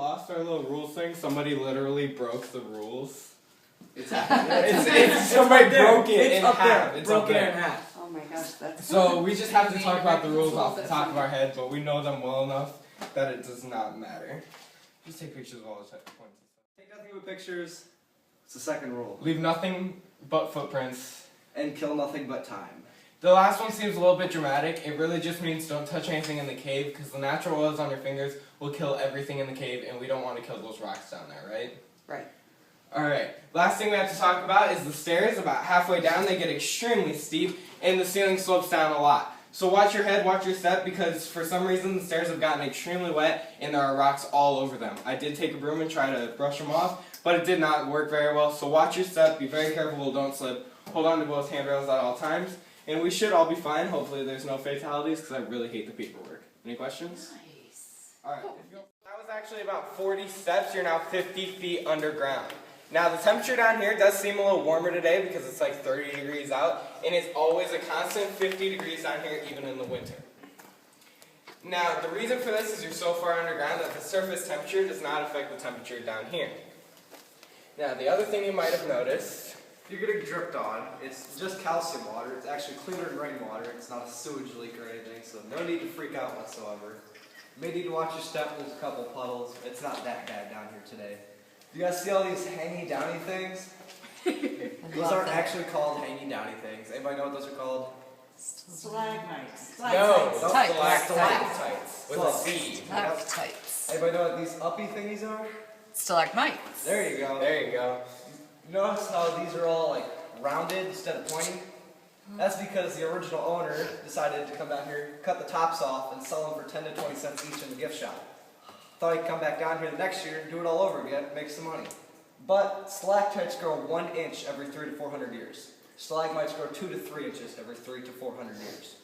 lost our little rules thing, somebody literally broke the rules. It's happening. Somebody broke it in up half. there. It's Broke up it there. in half. Oh my gosh, that's So we just have to talk about the rules off the top of our head, but we know them well enough that it does not matter. Just take pictures of all the points. Take nothing but pictures. It's the second rule. Leave nothing but footprints. And kill nothing but time. The last one seems a little bit dramatic. It really just means don't touch anything in the cave because the natural oils on your fingers will kill everything in the cave and we don't want to kill those rocks down there, right? right. Alright, last thing we have to talk about is the stairs. About halfway down they get extremely steep and the ceiling slopes down a lot. So watch your head, watch your step because for some reason the stairs have gotten extremely wet and there are rocks all over them. I did take a broom and try to brush them off, but it did not work very well. So watch your step, be very careful, don't slip. Hold on to both handrails at all times. And we should all be fine. Hopefully there's no fatalities because I really hate the paperwork. Any questions? Nice. Alright, that was actually about 40 steps. You're now 50 feet underground. Now the temperature down here does seem a little warmer today because it's like 30 degrees out. And it's always a constant 50 degrees down here even in the winter. Now the reason for this is you're so far underground that the surface temperature does not affect the temperature down here. Now the other thing you might have noticed, If you're getting dripped on, it's just calcium water. It's actually cleaner than rainwater. It's not a sewage leak or anything, so no need to freak out whatsoever. You may need to watch your step. There's a couple puddles. It's not that bad down here today. You guys see all these hangy downy things? Those aren't actually called hangy downy things. Anybody know what those are called? Stalagmites. no, Stalactites. stalactites with a C. Stalactites. Anybody know what these uppy thingies are? Stalagmites. There you go. There you go. Notice how these are all like rounded instead of pointy? That's because the original owner decided to come down here, cut the tops off, and sell them for 10 to 20 cents each in the gift shop. Thought he'd come back down here the next year and do it all over again, make some money. But stalactites grow 1 inch every 300 to 400 years. Stalagmites grow 2 to 3 inches every 300 to 400 years.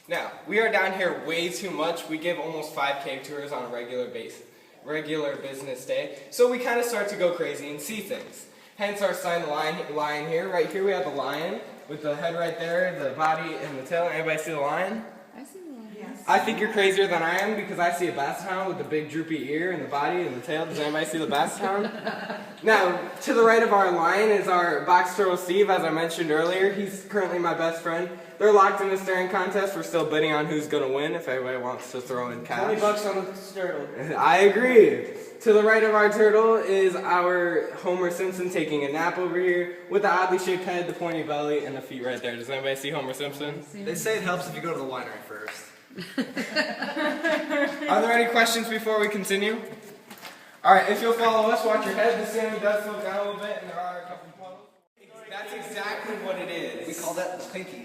Now, we are down here way too much. We give almost 5 cave tours on a regular business day. So we kind of start to go crazy and see things. Hence our sign, the lion here. Right here we have the lion with the head right there, the body and the tail. Everybody see the lion? I see the lion. Yes. I think you're crazier than I am because I see a basset hound with the big droopy ear and the body and the tail. Does anybody see the basset hound? Now, to the right of our lion is our box turtle Steve, as I mentioned earlier. He's currently my best friend. They're locked in a staring contest. We're still bidding on who's going to win if everybody wants to throw in cash. $20 on the turtle. I agree. To the right of our turtle is our Homer Simpson taking a nap over here with the oddly shaped head, the pointy belly, and the feet right there. Does anybody see Homer Simpson? They say it helps if you go to the winery first. Are there any questions before we continue? Alright, if you'll follow us, watch your head. The ceiling does slope down a little bit, and there are a couple puddles. That's exactly what it is. We call that the pinky.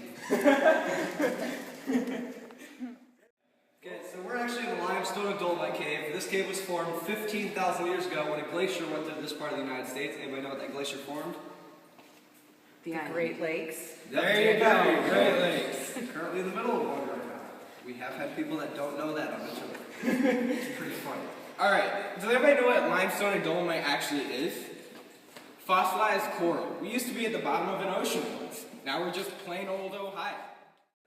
Okay, so we're actually in the limestone and dolomite cave. This cave was formed 15,000 years ago when a glacier went through this part of the United States. Anybody know what that glacier formed? The Great Lakes. There you go, Great Lakes. Currently in the middle of one right now. We have had people that don't know that on the tour. It's pretty funny. Alright, does anybody know what limestone and dolomite actually is? Fossilized coral. We used to be at the bottom of an ocean once. Now we're just plain old Ohio.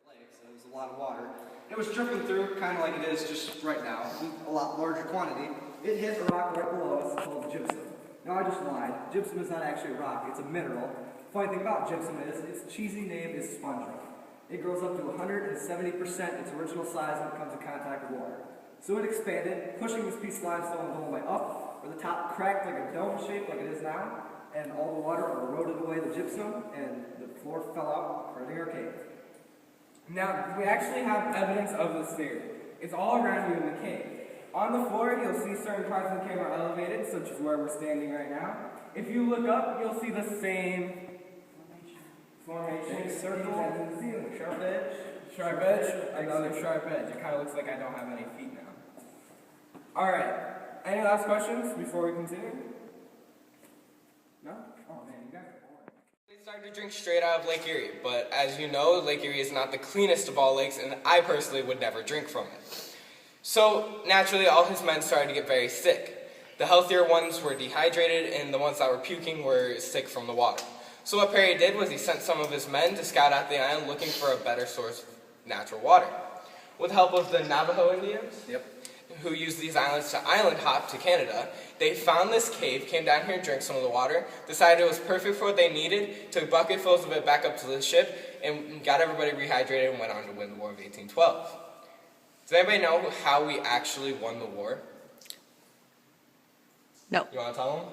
Lakes, there was a lot of water. It was dripping through, kind of like it is just right now, in a lot larger quantity. It hit a rock right below us called gypsum. Now I just lied. Gypsum is not actually a rock, it's a mineral. Funny thing about gypsum is, its cheesy name is sponge rock. It grows up to 170% its original size when it comes in contact with water. So it expanded, pushing this piece of limestone and dolomite up, where the top cracked like a dome shape like it is now, and all the water eroded away the gypsum, and the floor fell out, hurting our cave. Now, we actually have evidence of this theory. It's all around you in the cave. On the floor, you'll see certain parts of the cave are elevated, such as where we're standing right now. If you look up, you'll see the same formation. Big circle, sharp edge. Sharp edge, another sharp edge. It kind of looks like I don't have any feet now. Alright, any last questions before we continue? No? Oh man, you guys are boring. They started to drink straight out of Lake Erie, but as you know, Lake Erie is not the cleanest of all lakes, and I personally would never drink from it. So, naturally, all his men started to get very sick. The healthier ones were dehydrated, and the ones that were puking were sick from the water. So what Perry did was he sent some of his men to scout out the island looking for a better source of natural water. With the help of the Navajo Indians, who used these islands to island hop to Canada, they found this cave, came down here and drank some of the water, decided it was perfect for what they needed, took bucketfuls of it back up to the ship, and got everybody rehydrated and went on to win the War of 1812. Does anybody know how we actually won the war? No. You want to tell them?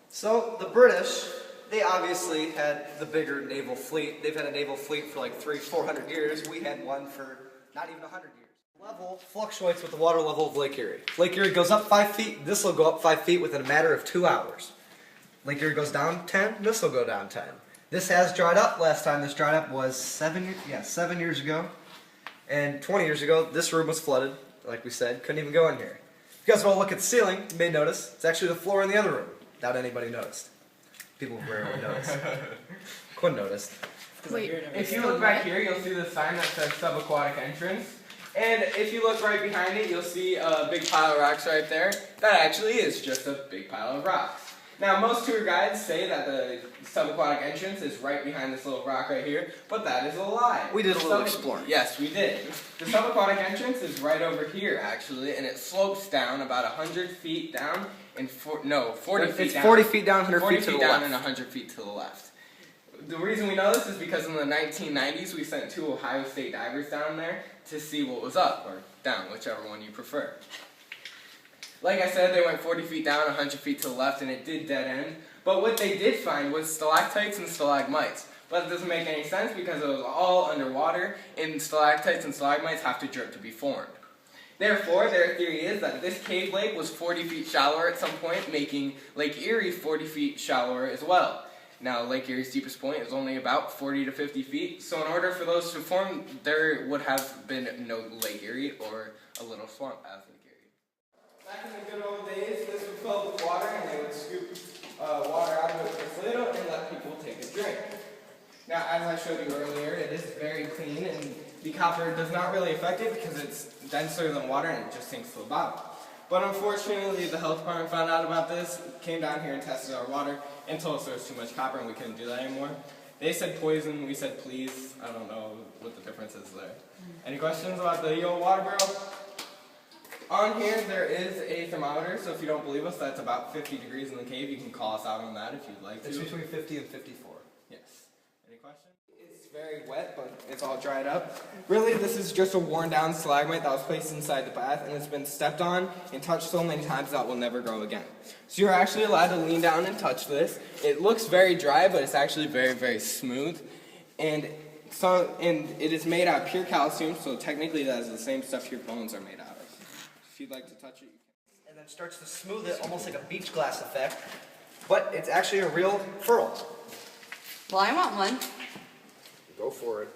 So the British, they obviously had the bigger naval fleet. They've had a naval fleet for like 300-400 years. We had one for not even 100 years. Level fluctuates with the water level of Lake Erie. If Lake Erie goes up 5 feet, this will go up 5 feet within a matter of 2 hours. Lake Erie goes down 10, this will go down 10. This has dried up. Last time this dried up was 7 years ago. And 20 years ago, this room was flooded, like we said, couldn't even go in here. If you guys want to look at the ceiling, you may notice, it's actually the floor in the other room. Doubt anybody noticed. People rarely notice. Quinn noticed. Wait, If you look back here, you'll see the sign that says subaquatic entrance. And if you look right behind it, you'll see a big pile of rocks right there. That actually is just a big pile of rocks. Now, most tour guides say that the subaquatic entrance is right behind this little rock right here, but that is a lie. We did a little exploring. Yes, we did. The subaquatic entrance is right over here, actually, and it slopes down about 100 feet down and 40 feet It's down. 40 feet down, 100 40 feet to the down left. and 100 feet to the left. The reason we know this is because in the 1990s we sent 2 Ohio State divers down there to see what was up, or down, whichever one you prefer. Like I said, they went 40 feet down, 100 feet to the left, and it did dead end. But what they did find was stalactites and stalagmites. But it doesn't make any sense because it was all underwater, and stalactites and stalagmites have to drip to be formed. Therefore, their theory is that this cave lake was 40 feet shallower at some point, making Lake Erie 40 feet shallower as well. Now, Lake Erie's deepest point is only about 40 to 50 feet, so in order for those to form, there would have been no Lake Erie or a little swamp as Lake Erie. Back in the good old days, this was filled with water, and they would scoop water out of it with a ladle and let people take a drink. Now, as I showed you earlier, it is very clean, and the copper does not really affect it because it's denser than water and it just sinks to the bottom. But unfortunately, the health department found out about this, came down here and tested our water, and told us there was too much copper and we couldn't do that anymore. They said poison, we said please. I don't know what the difference is there. Any questions about the old water barrel? On here, there is a thermometer, so if you don't believe us, that's about 50 degrees in the cave. You can call us out on that if you'd like to. It's between 50 and 54. Yes. Any questions? It's very wet, but it's all dried up. Really, this is just a worn down stalagmite that was placed inside the bath, and it's been stepped on and touched so many times that will never grow again. So you're actually allowed to lean down and touch this. It looks very dry, but it's actually very, very smooth. And it is made out of pure calcium, so technically that is the same stuff your bones are made out of. If you'd like to touch it, you can. And then starts to smooth it, almost like a beach glass effect. But it's actually a real pearl. Well, I want one. Go for it.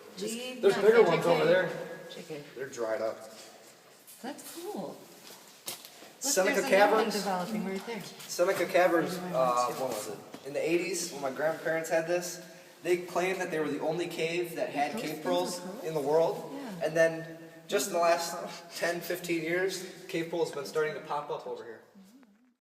There's bigger ones over there. JK. They're dried up. That's cool. Look, Seneca there's another one Caverns. developing right there. Seneca Caverns, when was it? In the 80s, when my grandparents had this, they claimed that they were the only cave that had cave pearls in the world. Yeah. And then, just in the last 10, 15 years, cave pearls have been starting to pop up over here.